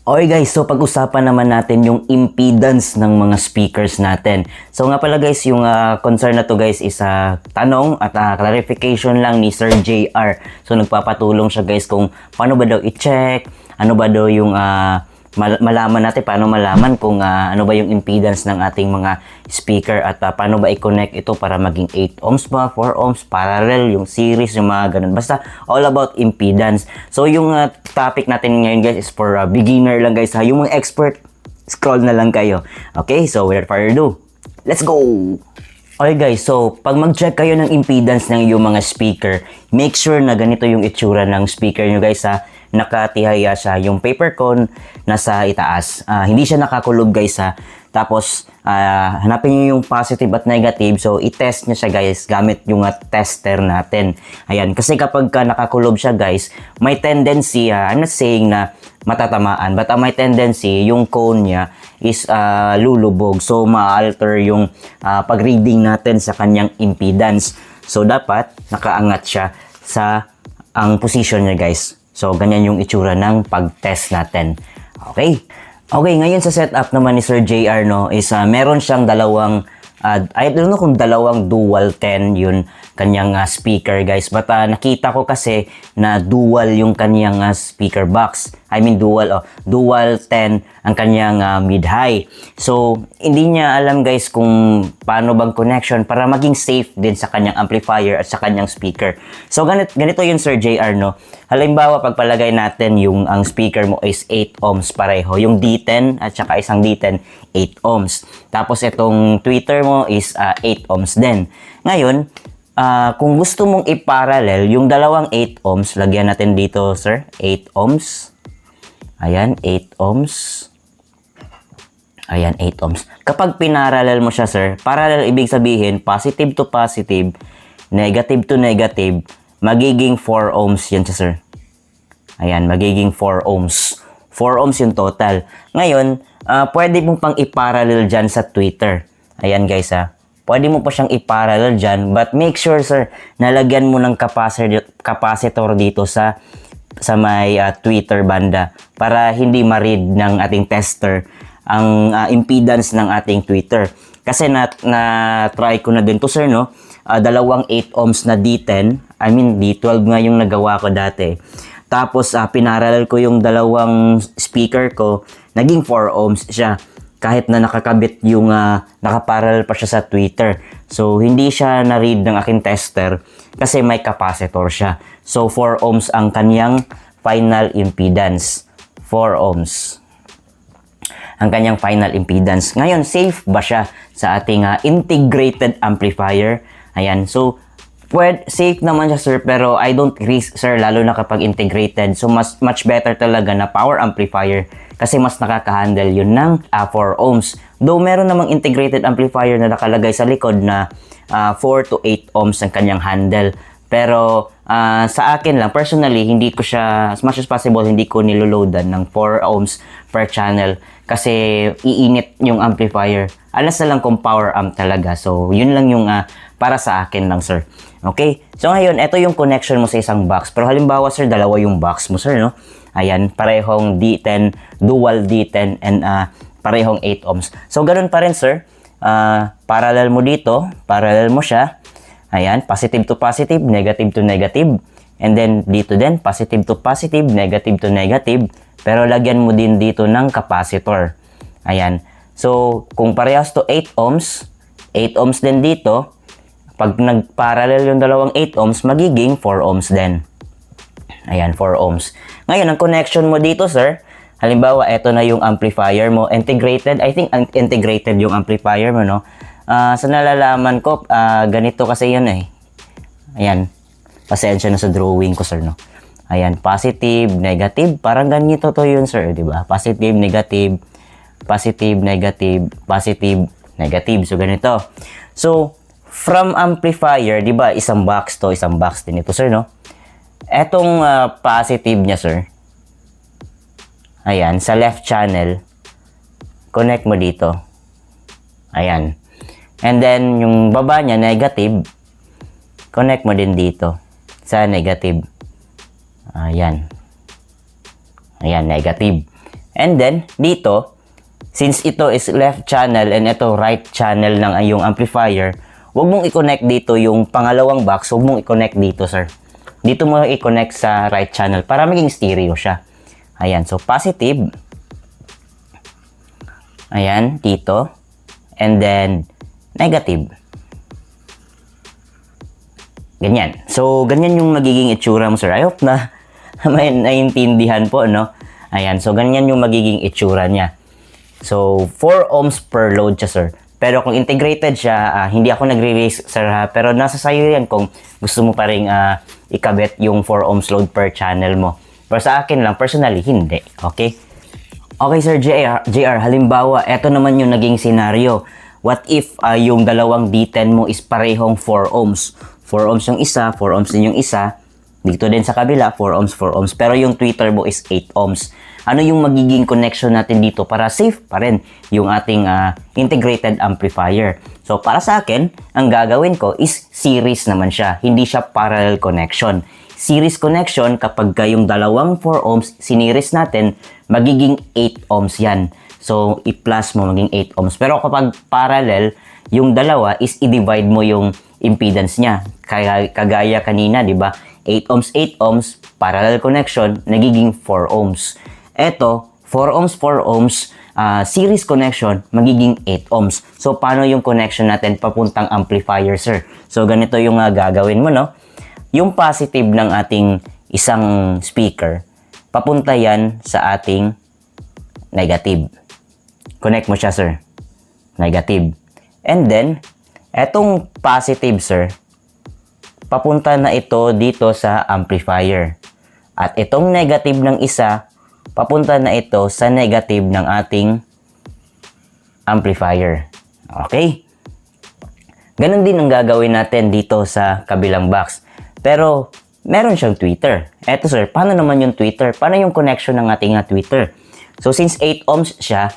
Okay guys, so pag-usapan naman natin yung impedance ng mga speakers natin. So nga pala guys, yung concern na to guys is tanong at clarification lang ni Sir JR. So nagpapatulong siya guys kung paano ba daw i-check, ano ba daw yung malaman natin, paano malaman kung ano ba yung impedance ng ating mga speaker at paano ba i-connect ito para maging 8 ohms ba, 4 ohms, parallel, yung series, yung mga ganun. Basta all about impedance. So yung topic natin ngayon guys is for beginner lang guys ha. Yung mga expert, scroll na lang kayo. Okay, so without further ado, let's go! Okay guys, so pag mag-check kayo ng impedance ng iyong mga speaker, make sure na ganito yung itsura ng speaker nyo guys ha. Nakatihaya siya, yung paper cone nasa itaas. Hindi siya nakakulob guys ha. Tapos hanapin niyo yung positive at negative. So i-test niyo siya guys gamit yung tester natin. Ayan, kasi kapag nakakulob siya guys, may tendency, I'm not saying na matatamaan, but may tendency yung cone niya is lulubog. So ma-alter yung pag-reading natin sa kanyang impedance. So dapat nakaangat siya sa ang position niya guys. So, ganyan yung itsura ng pag-test natin. Okay. Okay, ngayon sa setup naman ni Sir JR, no, is meron siyang dalawang, I don't know kung dalawang dual 10 yun kanyang speaker, guys. But nakita ko kasi na dual yung kanyang speaker box. I mean, dual 10 ang kanyang mid-high. So, hindi niya alam, guys, kung paano bang connection para maging safe din sa kanyang amplifier at sa kanyang speaker. So, ganito yun, Sir JR, no? Halimbawa, pagpalagay natin yung ang speaker mo is 8 ohms pareho. Yung D10 at saka isang D10, 8 ohms. Tapos, itong tweeter mo is 8 ohms din. Ngayon, kung gusto mong i-parallel yung dalawang 8 ohms, lagyan natin dito, sir, 8 ohms. Ayan, 8 ohms. Ayan, 8 ohms. Kapag pinarallel mo siya, sir, parallel ibig sabihin, positive to positive, negative to negative, magiging 4 ohms yan siya, sir. Ayan, magiging 4 ohms. 4 ohms yung total. Ngayon, pwede mong pang i-parallel dyan sa Twitter. Ayan, guys, pwede mo pa siyang i-parallel dyan, but make sure, sir, nalagyan mo ng capacitor dito sa may Twitter banda para hindi ma-read ng ating tester ang impedance ng ating Twitter. Kasi na-try ko na din to, sir, no? Dalawang 8 ohms na D10, I mean D12 nga yung nagawa ko dati. Tapos pinarallel ko yung dalawang speaker ko, naging 4 ohms siya. Kahit na nakakabit yung nakaparallel pa siya sa Twitter. So, hindi siya na-read ng aking tester kasi may capacitor siya. So, 4 ohms ang kanyang final impedance. 4 ohms ang kanyang final impedance. Ngayon, safe ba siya sa ating integrated amplifier? Ayan. So, safe naman siya, sir, pero I don't risk, sir, lalo na kapag integrated. So, much better talaga na power amplifier kasi mas nakaka-handle yun ng 4 ohms. Though meron namang integrated amplifier na nakalagay sa likod na 4 to 8 ohms ang kanyang handle. Pero sa akin lang, personally, hindi ko siya, as much as possible, hindi ko niloloadan ng 4 ohms per channel kasi iinit yung amplifier. Alas na lang kung power amp talaga. So, yun lang yung para sa akin lang, sir. Okay? So, ngayon, ito yung connection mo sa isang box. Pero halimbawa, sir, dalawa yung box mo, sir, no? Ayan, parehong D10, dual D10, and parehong 8 ohms. So, ganun pa rin, sir. Parallel mo dito, parallel mo siya. Ayan, positive to positive, negative to negative. And then, dito din, positive to positive, negative to negative. Pero lagyan mo din dito ng capacitor. Ayan. So, kung parehas to 8 ohms, 8 ohms din dito, pag nag-parallel yung dalawang 8 ohms, magiging 4 ohms din. Ayan, 4 ohms. Ngayon, ang connection mo dito, sir, halimbawa, ito na yung amplifier mo, integrated. I think integrated yung amplifier mo, no? Sa nalalaman ko, ganito kasi yun eh. Ayan, pasensya na sa drawing ko, sir, no? Ayan, positive, negative, parang ganito to yun, sir, di ba? Positive, negative, positive, negative, positive, negative. So, ganito. So, from amplifier, di ba, isang box to, isang box din ito, sir, no? Etong positive niya, sir. Ayan, sa left channel, connect mo dito. Ayan. And then, yung baba niya, negative, connect mo din dito sa negative. Ayan. Ayan, negative. And then, dito, since ito is left channel and ito right channel ng iyong amplifier, huwag mong i-connect dito yung pangalawang box, huwag mong i-connect dito, sir. Dito mo i-connect sa right channel para maging stereo siya. Ayan, so positive. Ayan, dito. And then, negative. Ganyan. So, ganyan yung magiging itsura mo, sir. I hope na may naiintindihan po, no? Ayan, so ganyan yung magiging itsura niya. So, 4 ohms per load siya, sir. Pero kung integrated siya, hindi ako nagre-raise, sir, ha? Pero nasa sayo yan kung gusto mo pa rin ikabit yung 4 ohms load per channel mo. Pero sa akin lang, personally, hindi. Okay? Okay, Sir JR, halimbawa, eto naman yung naging scenario. What if yung dalawang D10 mo is parehong 4 ohms? 4 ohms yung isa, 4 ohms din yung isa. Dito din sa kabila, 4 ohms, 4 ohms. Pero yung tweeter mo is 8 ohms. Ano yung magiging connection natin dito para safe pa rin yung ating integrated amplifier? So, para sa akin, ang gagawin ko is series naman siya. Hindi siya parallel connection. Series connection, kapag yung dalawang 4 ohms, siniris natin, magiging 8 ohms yan. So, i-plus mo, maging 8 ohms. Pero kapag parallel, yung dalawa is i-divide mo yung impedance niya. Kagaya kanina, di ba? 8 ohms, 8 ohms, parallel connection, nagiging 4 ohms. Eto, 4 ohms, 4 ohms, series connection, magiging 8 ohms. So, paano yung connection natin papuntang amplifier, sir? So, ganito yung gagawin mo, no? Yung positive ng ating isang speaker, papunta yan sa ating negative. Connect mo siya, sir. Negative. And then, etong positive, sir, papunta na ito dito sa amplifier. At itong negative ng isa, papunta na ito sa negative ng ating amplifier. Okay? Ganon din ang gagawin natin dito sa kabilang box. Pero, meron siyang tweeter. Eto, sir, paano naman yung tweeter? Paano yung connection ng ating tweeter? So, since 8 ohms siya,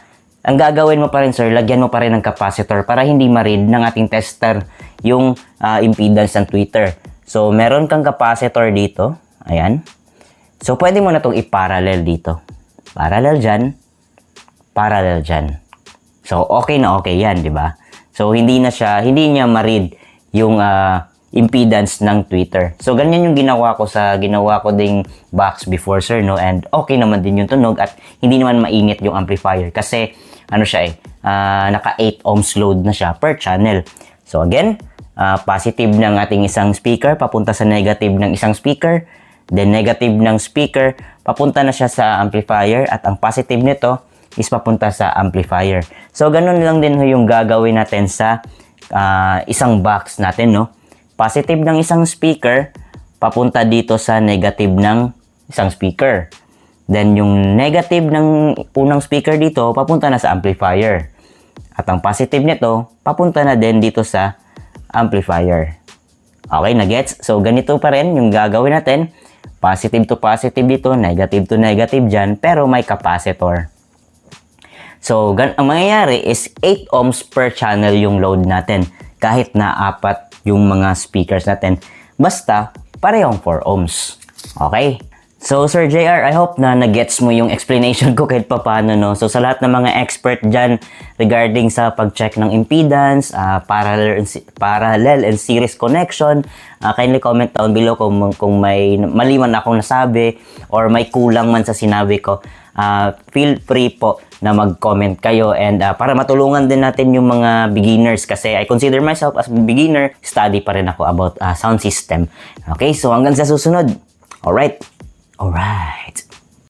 ang gagawin mo pa rin, sir, lagyan mo pa rin ng capacitor para hindi ma-read ng ating tester yung impedance ng tweeter. So, meron kang capacitor dito. Ayan. So, pwede mo na itong i-parallel dito. Parallel dyan. Parallel dyan. So, okay na okay yan, di ba? So, hindi niya ma-read yung impedance ng tweeter. So, ganyan yung ginawa ko ding box before, sir, no? And okay naman din yung tunog at hindi naman mainit yung amplifier kasi, naka 8 ohms load na siya per channel. So, again, positive ng ating isang speaker, papunta sa negative ng isang speaker, then negative ng speaker, papunta na siya sa amplifier, at ang positive nito is papunta sa amplifier. So, ganun lang din yung gagawin natin sa isang box natin, no? Positive ng isang speaker, papunta dito sa negative ng isang speaker. Then, yung negative ng unang speaker dito, papunta na sa amplifier. At ang positive nito, papunta na din dito sa amplifier. Okay, na-gets? So, ganito pa rin yung gagawin natin. Positive to positive dito, negative to negative dyan, pero may capacitor. So, ang mangyayari is 8 ohms per channel yung load natin. Kahit na 4 yung mga speakers natin. Basta, parehong 4 ohms. Okay? So, Sir JR, I hope na nag-gets mo yung explanation ko kahit paano, no? So, sa lahat ng mga expert dyan regarding sa pag-check ng impedance, parallel and series connection, kindly comment down below kung may mali man akong nasabi or may kulang man sa sinabi ko. Feel free po na mag-comment kayo and para matulungan din natin yung mga beginners kasi I consider myself as beginner, study pa rin ako about sound system. Okay, so hanggang sa susunod. Alright.